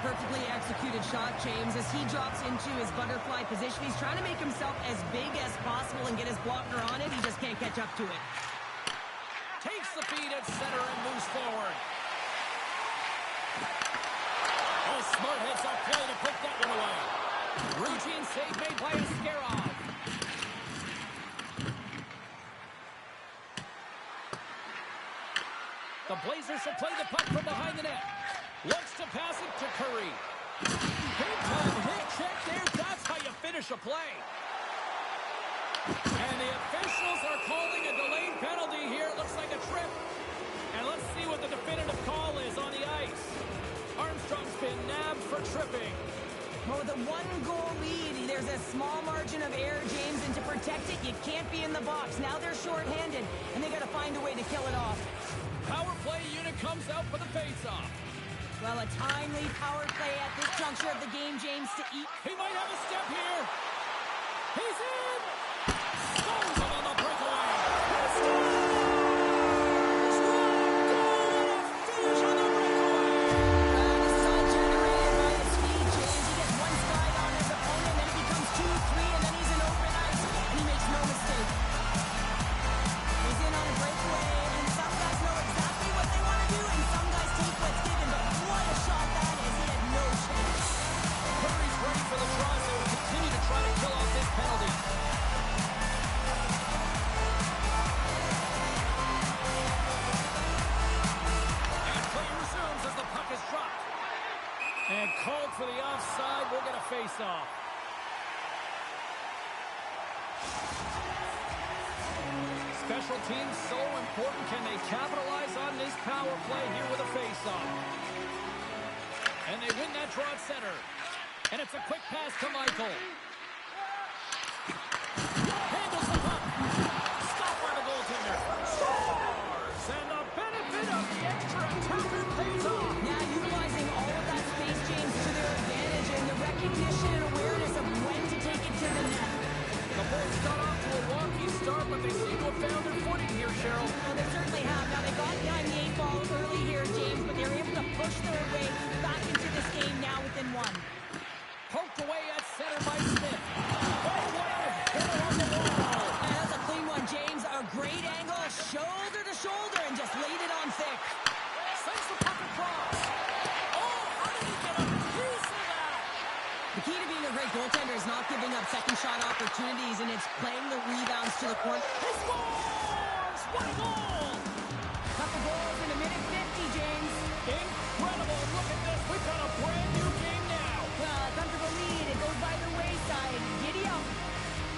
perfectly executed shot, James. As he drops into his butterfly position, he's trying to make himself as big as possible and get his blocker on it. He just can't catch up to it. Takes the feed at center and moves forward. Oh, smart heads up play to put that one away. Routine save made by Askarov. The Blazers will play the puck from behind the net. Looks to pass it to Curry. Big time hit check there. That's how you finish a play. And the officials are calling a delayed penalty here. Looks like a trip. And let's see what the definitive call is on the ice. Armstrong's been nabbed for tripping. Well, with a one-goal lead, there's a small margin of error, James, and to protect it, you can't be in the box. Now they're shorthanded, and they got to find a way to kill it off. Power play unit comes out for the face-off. Well, a timely power play at this juncture of the game, James, to eat. He might have a step here. He's in! Scores it on the breakaway. And called for the offside. We'll get a face-off. Special teams so important. Can they capitalize on this power play here with a face-off? And they win that draw at center. And it's a quick pass to Michael. Handles the puck. Stopped by the goaltender. Scores! And the benefit of the extra attacker pays off. Yeah, utilizing all of that space, James, to their advantage, and the recognition and awareness of when to take it to the net. The Bulls got off to a wonky start, but they seem to have found their footing here, Cheryl. Well, they certainly have. Now, they got behind the 8-ball early here, James, but they were able to push their way back into this game now within one. Poked away at center by Smith. Oh, what a hitter on the wall. And that's a clean one, James. A great angle, shoulder to shoulder, and just laid it on thick. Sends the puck across. Oh, how did he get a piece of that? The key to being a great goaltender is not giving up second shot opportunities, and it's playing the rebounds to the corner. He scores! What a goal! Couple goals in a minute 50, James. Incredible. Look at this. We've got a brand new game now. Well, a comfortable lead. It goes by the wayside. Giddy up.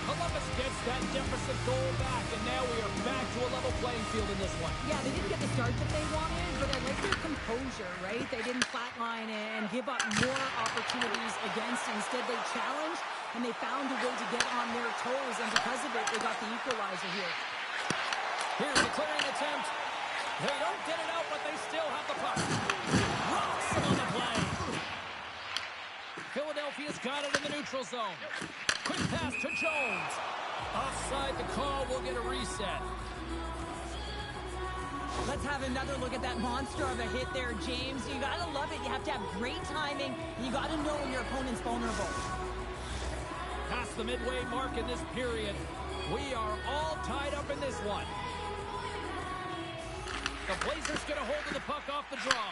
Columbus gets that deficit goal back, and now we are back to a level playing field in this one. Yeah, they didn't get the start that they wanted, but I like their composure, right? They didn't flatline and give up more opportunities against. Instead, they challenged, and they found a way to get on their toes, and because of it, they got the equalizer here. Here's the clearing attempt. They don't get it out, but they still have the puck. Rocks on the play. Philadelphia's got it in the neutral zone. Quick pass to Jones. Offside the call. We'll get a reset. Let's have another look at that monster of a hit there, James. You got to love it. You have to have great timing. You got to know when your opponent's vulnerable. Past the midway mark in this period. We are all tied up in this one. The Blazers get a hold of the puck off the draw.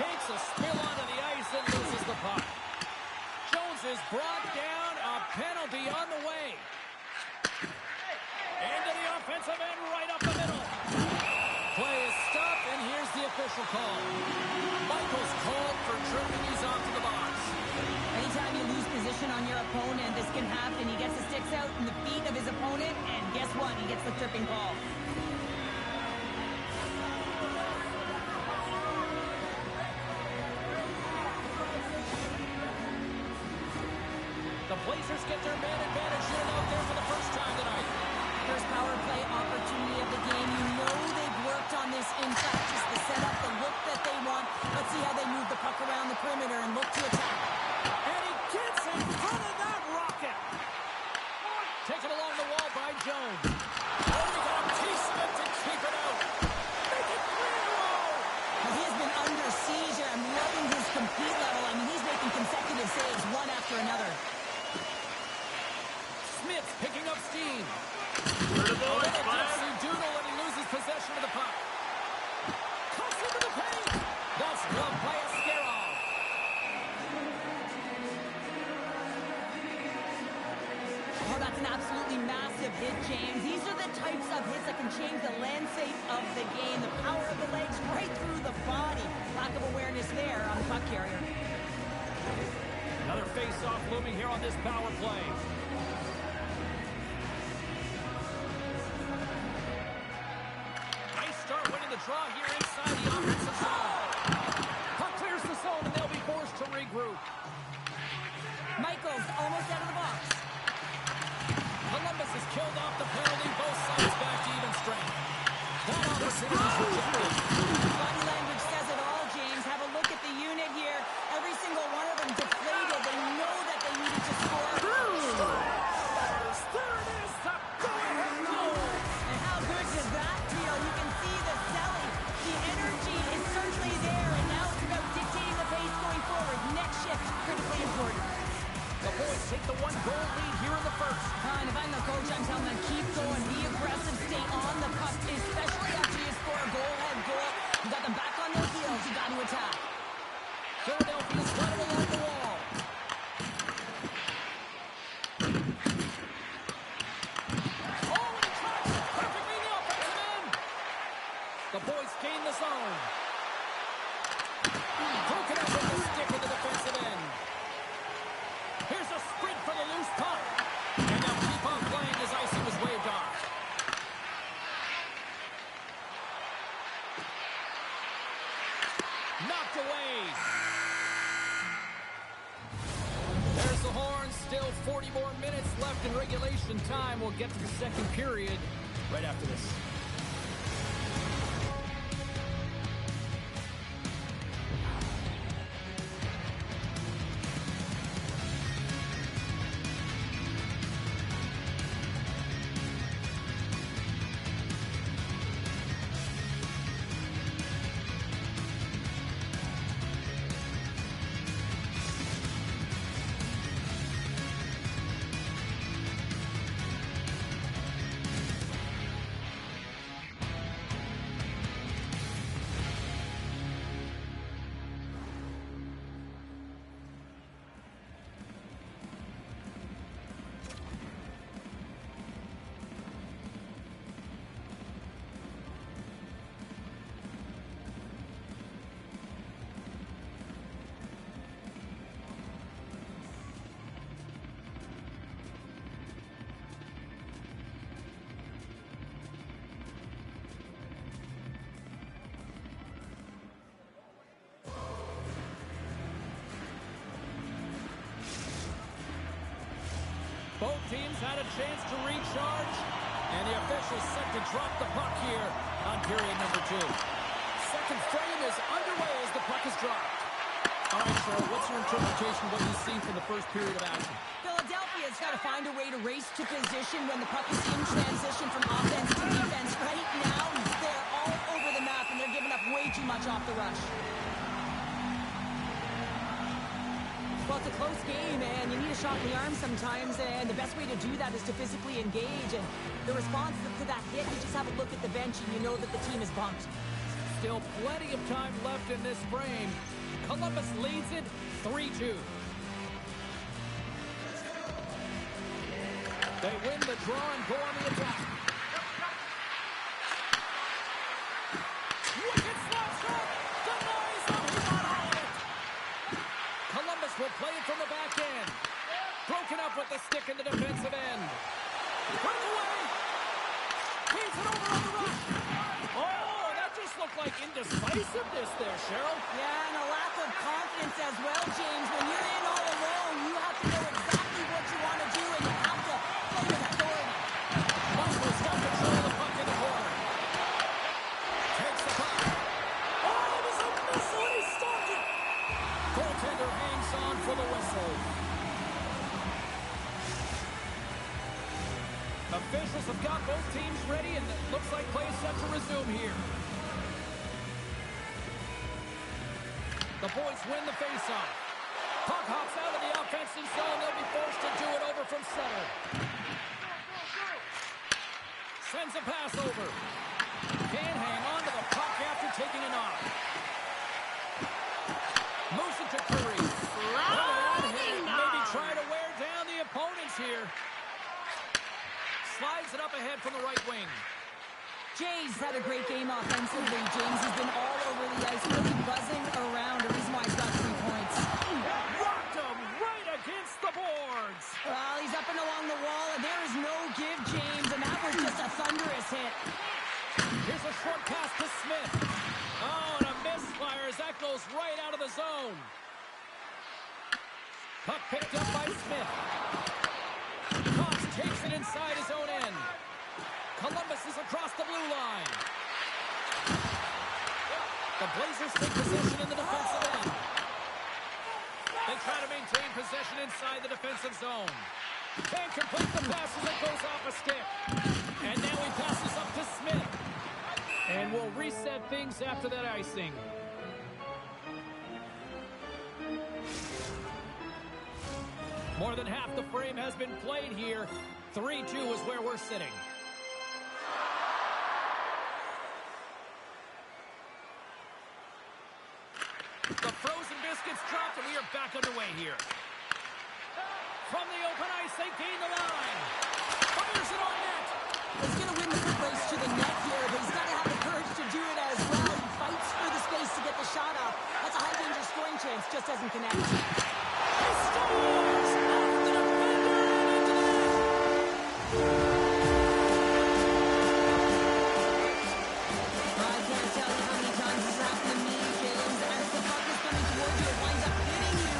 Takes a spill onto the ice and loses the puck. Jones is brought down. A penalty on the way. Into the offensive end, right up the middle. Play is stopped, and here's the official call. Michael's called for tripping. He's off to the box. Anytime you lose position on your opponent, this can happen. He gets the sticks out in the feet of his opponent, and guess what? He gets the tripping call. The Blazers get their man advantage here out there for the first time tonight. First power play opportunity of the game. You know they've worked on this in practice, the setup, the look that they want. Let's see how they move the puck around the perimeter and look to attack. And he gets in front of that rocket. Taken along the wall by Jones. Oh, we got a piece of it to keep it out. Make it 3-0. Well, he has been under siege, and I'm loving his compete another. Smith's picking up steam. For the A boys, little flag. dipsy doodle, and he loses possession of the puck. Cuts into the paint. That's gloved by Askarov. Oh, that's an absolutely massive hit, James. These are the types of hits that can change the landscape of the game. The power of the legs right through the body. Lack of awareness there on the puck carrier. Another face-off looming here on this power play. Nice start winning the draw here inside the offensive zone. Puck clears the zone, and they'll be forced to regroup. Michaels almost out of the box. Columbus is killed off the penalty. Both sides back to even strength. That opportunity is rejected. Body language says it all, James. Have a look at the unit here. Every single one of them deflated. They know that they needed to score. There it is, the go-ahead goal. And how good does that feel? You can see the selling. The energy is certainly there, and now it's about dictating the pace going forward. Next shift, critically important. The boys take the one-goal lead here in the first. And if I'm the coach, I'm telling them, keep going, be aggressive, stay on the puck, especially after you score a goal-ahead goal. You got them back on their heels. You got to attack. Philadelphia's got it along the wall. Oh, and he tracks it perfectly in the offensive end. The boys gain the zone. Broken up with the stick in the defensive end. Here's a sprint for the loose puck. And they'll keep on playing as icing was waved off. Knocked away. There's the horn. Still 40 more minutes left in regulation time. We'll get to the second period right after this. Both teams had a chance to recharge, and the officials set to drop the puck here on period number 2. Second frame is underway as the puck is dropped. All right, Cheryl, what's your interpretation of what you've seen from the first period of action? Philadelphia's got to find a way to race to position when the puck is in transition from offense to defense. Right now, they're all over the map, and they're giving up way too much off the rush. Well, it's a close game, and you need a shot in the arm sometimes, and the best way to do that is to physically engage. And the response to that hit, you just have a look at the bench, and you know that the team is bumped. Still plenty of time left in this frame. Columbus leads it 3-2. They win the draw and go on the attack. Wicked slap shot! Denies him! He's not on it! Columbus will play it from the back end. Broken up with the stick in the defensive end. Breakaway! Feeds it over on the rush. Oh, that just looked like indecisiveness there, Cheryl. Yeah, and a lack of confidence as well, James. When you're in all alone, you have to know exactly what you want to do, and you have to play with authority. Buffalo's got control of the puck in the corner. Takes the puck. Oh, it was a missile, and he stopped it. Goaltender hangs on for the whistle. Officials have got both teams ready, and it looks like play is set to resume here. The boys win the faceoff. Puck hops out of the offensive zone. They'll be forced to do it over from center. Sends a pass over. Can't hang on to the puck after taking a knock. Moves it to Curry. Maybe try to wear down the opponents here. Slides it up ahead from the right wing. Jay's had a great game offensively. James has been all over the ice, really buzzing around. The reason why he's got 3 points. Rocked him right against the boards. Well, he's up and along the wall, and there is no give, James, and that was just a thunderous hit. Here's a short pass to Smith. Oh, and a misfire as that goes right out of the zone. Puck picked up by Smith. Cox takes it inside his own end. Columbus is across the blue line. The Blazers take possession in the defensive end. They try to maintain possession inside the defensive zone. Can't complete the pass as it goes off a stick. And now he passes up to Smith. And we'll reset things after that icing. More than half the frame has been played here. 3-2 is where we're sitting. The frozen biscuits dropped, and we are back underway here. From the open ice, they gain the line. Fires it on net. He's going to win the quick race to the net here, but he's got to have the courage to do it as well. He fights for the space to get the shot off. That's a high-danger scoring chance, just doesn't connect. He scores! Off the defender and into the net. I can't tell you how many times this happened to me, James. As the puck is coming towards you, it winds up hitting you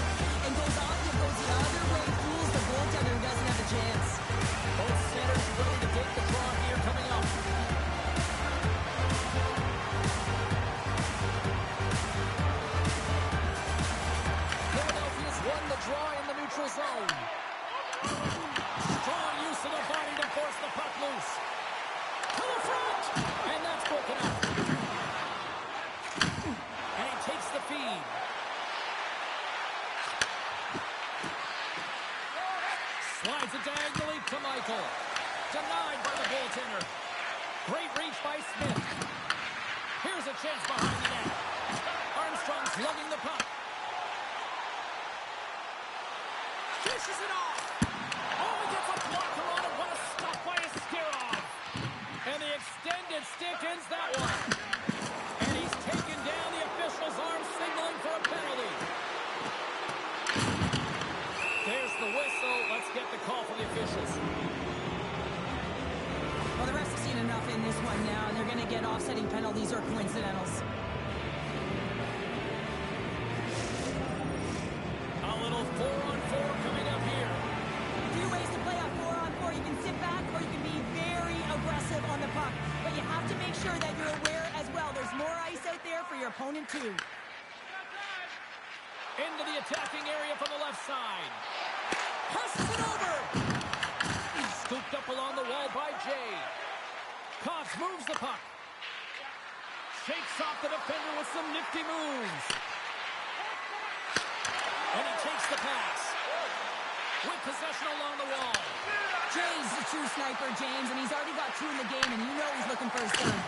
and goes off. It goes the other way, fools the goaltender who doesn't have a chance. Both centers ready to take the draw here coming up. Philadelphia's won the draw in the neutral zone. Strong use of the body to force the puck loose. To the front! And that's broken up. And he takes the feed. Slides it diagonally to Michael. Denied by the goaltender. Great reach by Smith. Here's a chance behind the net. Armstrong's lugging the puck. Fishes it off. Oh, he gets a blocker on it. What a stop by Askarov. And the extended stick ends that one. And he's taken down. The official's arm signaling for a penalty. There's the whistle. Let's get the call from the officials. Well, the refs have seen enough in this one now, and they're going to get offsetting penalties or coincidentals. A little 4-on-4 coming up here. 2 ways to play a 4-on-4. You can sit back or you can be very aggressive on the puck. But you have to make sure that you're aware as well. There's more ice out there for your opponent too. Into the attacking area from the left side. Passes it over. He's scooped up along the wall by Jay. Cox moves the puck. Shakes off the defender with some nifty moves. And he takes the pass. With possession along the wall. Jay's a true sniper, James, and he's already got 2 in the game, and you know he's looking for his third.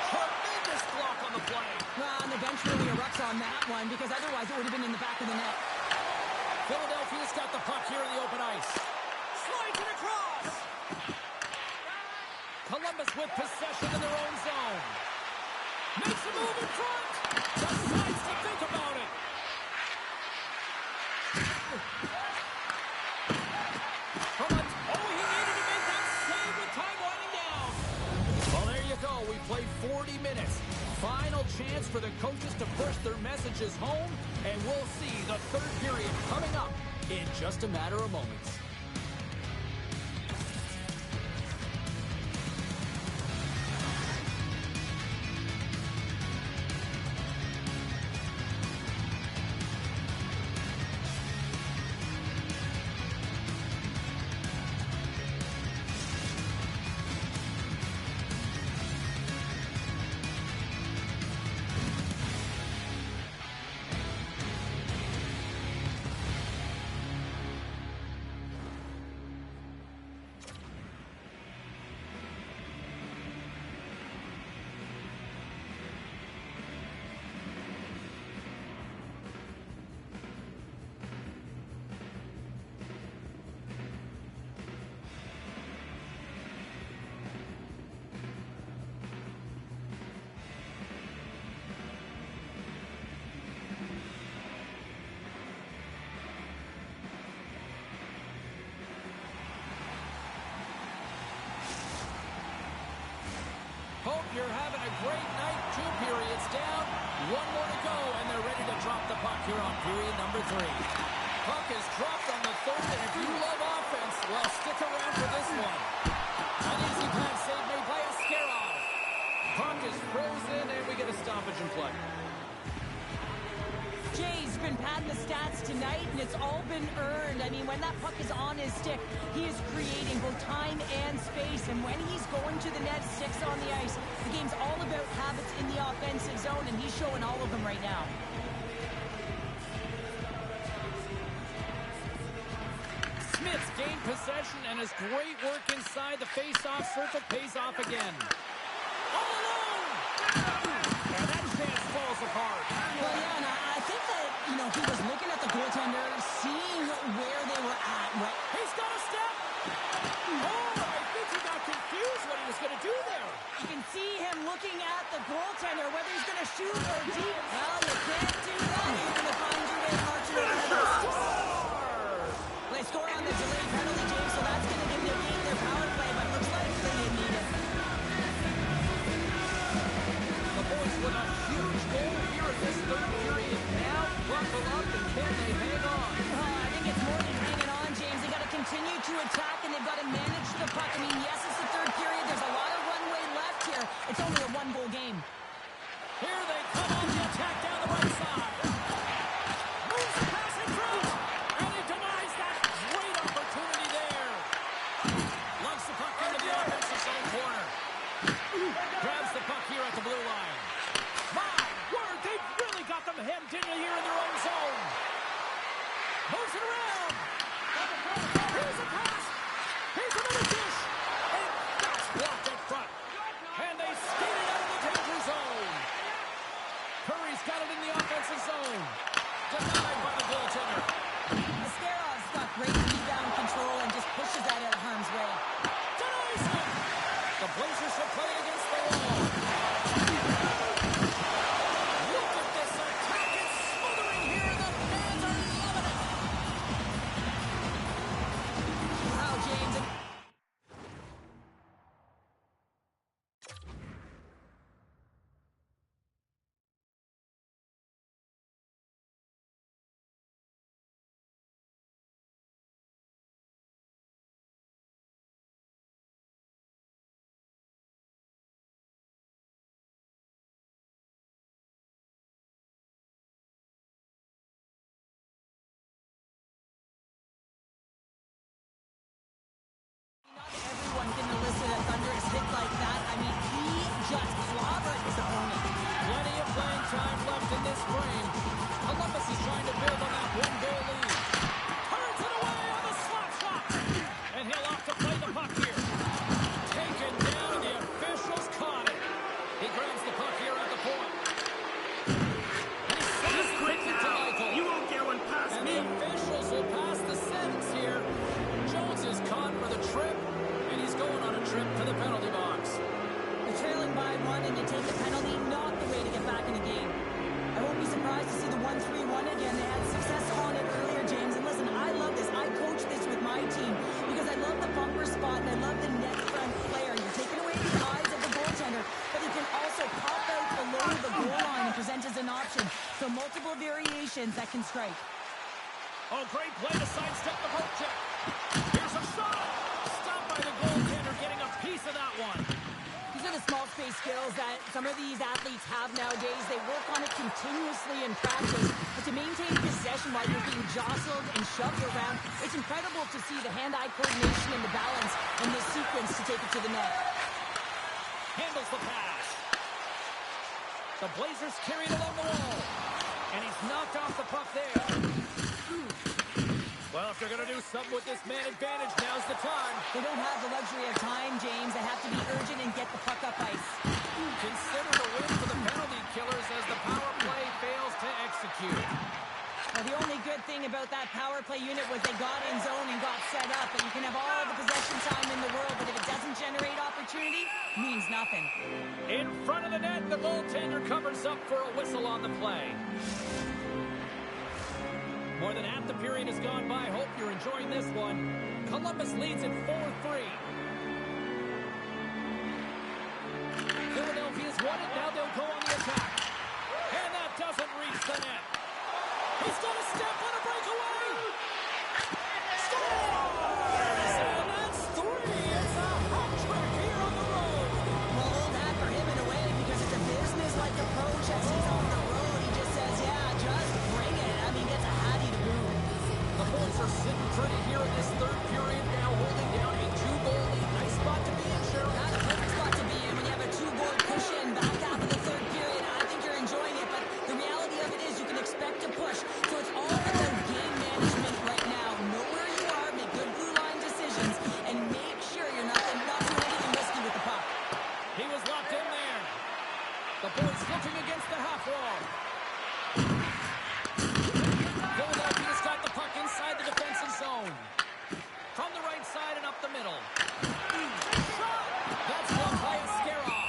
Tremendous block on the play. Well, and the bench really erupts on that one, because otherwise it would have been in the back of the net. Philadelphia's got the puck here in the open ice. Slides it across. Columbus with possession in their own zone. Makes a move in front. Decides to think about it. He needed to make that save with time winding down. Well, there you go. We played 40 minutes. Final chance for the coaches to push their messages home, and we'll see the third period coming up in just a matter of moments. you're having a great night. 2 periods down, 1 more to go, and they're ready to drop the puck here on period number 3. Puck is dropped on the third, and if you love offense, well, stick around for this one. An easy pass save made by Askarov. Puck is frozen, and we get a stoppage in play. Jay's been padding the stats tonight, and it's all been earned. I mean, when that puck is on his stick, he is creating both time and space. And when he's going to the net, sticks on the ice, the game's all about habits in the offensive zone, and he's showing all of them right now. Smith's gained possession, and his great work inside the face-off circle pays off again. All alone! And that chance falls apart. Well, yeah, and I think that, he was looking at the goaltender, seeing where they were at. He's got a step! Oh, I think he got confused what he was going to do there. You can see him looking at the goaltender, whether he's going to shoot or deep. Well, you can't do that. You're going to find your way marching over the net. They score on the delayed penalty, James, so that's going to give their game their power play, but looks like they didn't need it. The boys with a huge goal here in this third period. Now buckle up, and can they hang on? I think it's more than hanging on, James. They got to continue to attack, and they've got to manage the puck. I mean, yes, it's the third period. There's a lot of runway left here. It's only a 1-goal game. Here they come on the attack down the right side. Moves the pass in front, and he denies that great opportunity there. Lunks the puck into the offensive zone corner. Grabs the puck here at the blue line. My word, they've really got them hemmed in here in their own zone. Moves it around. Here's a pass. Here's another dish. And that's blocked in front. And they skate it out of the danger zone. Curry's got it in the offensive zone. Denied by the goaltender. Askarov's got great rebound control and just pushes that out of harm's way. Denies him. The Blazers are playing against the wall. Look at this attack. It's smothering here, and the fans are loving it. Wow, James. Everyone can elicit a thunderous hit like that. I mean, he just clobbered his opponent. Plenty of playing time left in this frame. Columbus is trying to build on that 1-goal lead. Turns it away on the slap shot. And he'll opt to play the puck here. Taken down, and the officials caught it. He grabs the puck here at the point. And he slides it quickly to Michael. You won't get one past And me. the officials will pass the sentence here. Jones is caught for the trip, and he's going on a trip to the penalty box. They're trailing by 1 and you take the penalty, not the way to get back in the game. I won't be surprised to see the 1-3-1 again. They had success on it earlier, James. And listen, I love this. I coach this with my team because I love the bumper spot and I love the net front player. You're taking away the eyes of the goaltender, but he can also pop out below the goal line and present as an option. So multiple variations that can strike. Oh, great play to sidestep the poke check. Here's a shot. Stopped by the goaltender, getting a piece of that one. These are the small space skills that some of these athletes have nowadays. They work on it continuously in practice. But to maintain possession while you're being jostled and shoved around, it's incredible to see the hand-eye coordination and the balance in this sequence to take it to the net. Handles the pass. The Blazers carry it along the wall. And he's knocked off the puck there. Well, if they're going to do something with this man advantage, now's the time. They don't have the luxury of time, James. They have to be urgent and get the puck up ice. Consider the win for the penalty killers as the power play fails to execute. Well, the only good thing about that power play unit was they got in zone and got set up. And you can have all the possession time in the world, but if it doesn't generate opportunity, it means nothing. In front of the net, the goaltender covers up for a whistle on the play. More than half the period has gone by. Hope you're enjoying this one. Columbus leads at 4-3. Philadelphia against the net. He's got a step on a breakaway. Scores! And that's three. It's a hat trick here on the road. Well, old hat for him in a way because it's a business-like approach as he's on the road. He just says, yeah, just bring it. I mean, gets a hattie to boot. The boys are sitting pretty here in this third period now, holding down a 2-goal lead. Nice spot to be in, Cheryl. Not a perfect spot to be in when you have a 2-goal cushion back half of the third period. I think you're enjoying it, but the reality of it is you can expect to push. So it's all about game management right now. Know where you are, make good blue line decisions, and make sure you're not doing anything risky with the puck. He was locked in there. The boys looking against the half wall. Philadelphia's got the puck inside the defensive zone. From the right side and up the middle. Shot! That's blocked by Askarov.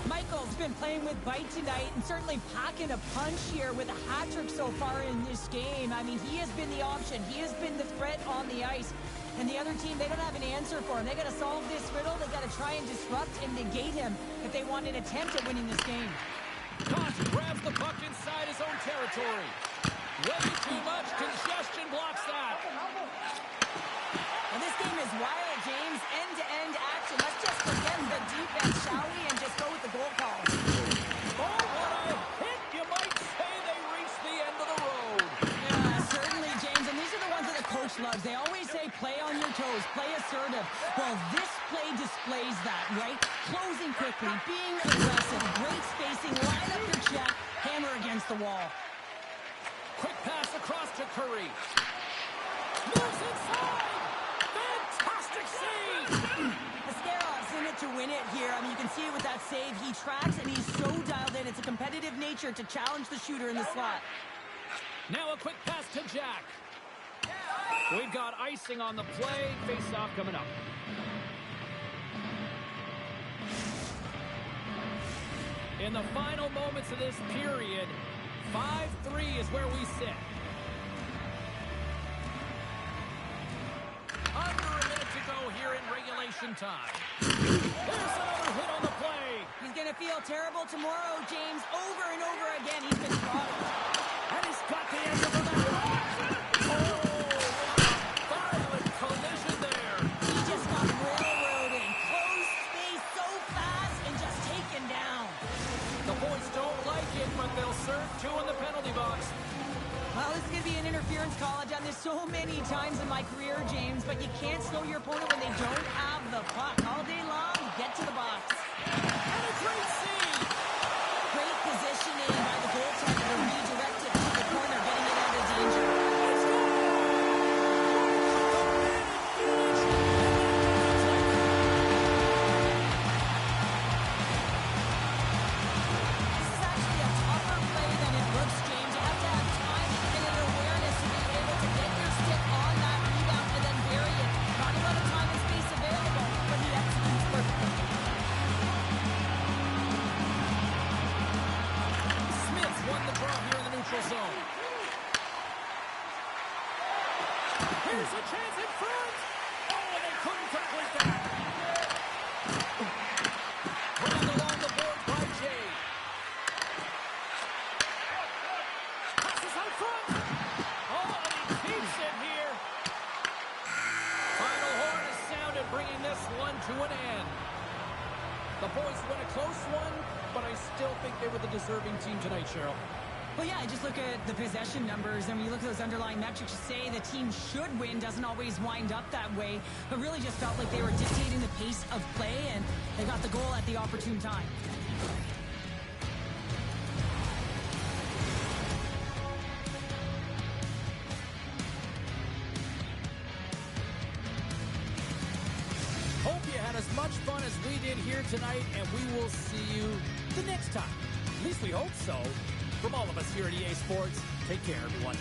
Michael's been playing with bite tonight and certainly packing a punch here with a hat trick so far in this game. I mean, he has been the option. He has been the threat on the ice. And the other team, they don't have an answer for him. They got to solve this riddle. They got to try and disrupt and negate him if they want an attempt at winning this game. Koch grabs the puck inside his own territory. Way too much congestion blocks that. And this game is wild, James. End-to-end action. Let's just forget the defense, shall we, and just go with the goal call. Oh, what a hit! You might say they reached the end of the road. Yeah, certainly, James. And these are the ones that the coach loves. They always say play on your toes, play assertive. Well, this play displays that, right? Closing quickly, being aggressive, great spacing, line up your check, hammer against the wall. Quick pass across to Curry. Moves inside! Fantastic save! Askarov's in it to win it here. I mean, you can see it with that save. He tracks, and he's so dialed in. It's a competitive nature to challenge the shooter in the slot. Now a quick pass to Jack. We've got icing on the play. Face-off coming up. In the final moments of this period, 5-3 is where we sit. Under a minute to go here in regulation time. There's another hit on the play. He's going to feel terrible tomorrow, James. Over and over again, he's been throttled. And he's got the end of the bat. Oh, violent collision there. He just got railroaded. Closed space so fast and just taken down. The boys don't like it, but they'll serve two in the penalty box. Well, this is going to be an interference call. I've done this so many times in my career, James, but you can't slow your opponent when they don't have the puck. All day long, get to the box. And a great save. Great positioning by the goaltender to redirect it to the corner, getting it out of danger. This is actually a tougher play than it looks, James. You have to have time and an awareness to be able to get your stick on that rebound and then bury it. Not a lot of time and space available, but he executes perfectly. Smith's won the draw here in the neutral zone. Here's a chance in front. Oh, they couldn't complete that. Round along the board by Jay. Passes out front. Oh, and he keeps it here. Final horn is sounded, bringing this one to an end. The boys win a close one, but I still think they were the deserving team tonight, Cheryl. Well, yeah, just look at the possession numbers, and when you look at those underlying metrics, you say the team should win, doesn't always wind up that way, but really just felt like they were dictating the pace of play, and they got the goal at the opportune time. Hope you had as much fun as we did here tonight, and we will see you the next time. At least we hope so. From all of us here at EA Sports, take care, everyone.